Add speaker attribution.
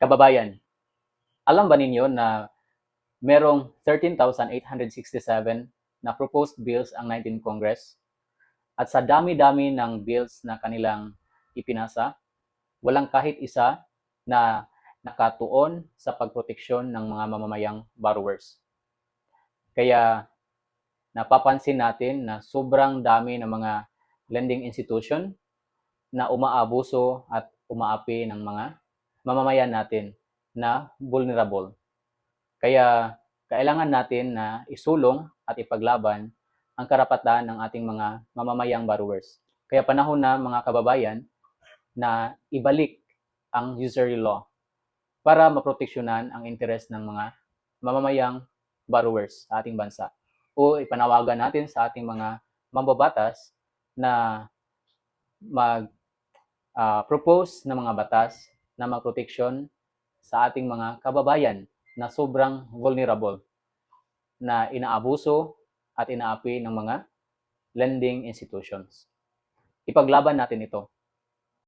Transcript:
Speaker 1: Kababayan, alam ba ninyo na merong 13,867 na proposed bills ang 19th Congress? At sa dami-dami ng bills na kanilang ipinasa, walang kahit isa na nakatuon sa pagproteksyon ng mga mamamayang borrowers. Kaya napapansin natin na sobrang dami ng mga lending institution na umaabuso at umaapi ng mga mamamayan natin na vulnerable. Kaya kailangan natin na isulong at ipaglaban ang karapatan ng ating mga mamamayang borrowers. Kaya panahon na, mga kababayan, na ibalik ang usury law para maproteksyonan ang interes ng mga mamamayang borrowers sa ating bansa. O ipanawagan natin sa ating mga mambabatas na mag-propose ng mga batas na magproteksyon sa ating mga kababayan na sobrang vulnerable, na inaabuso at inaapi ng mga lending institutions. Ipaglaban natin ito.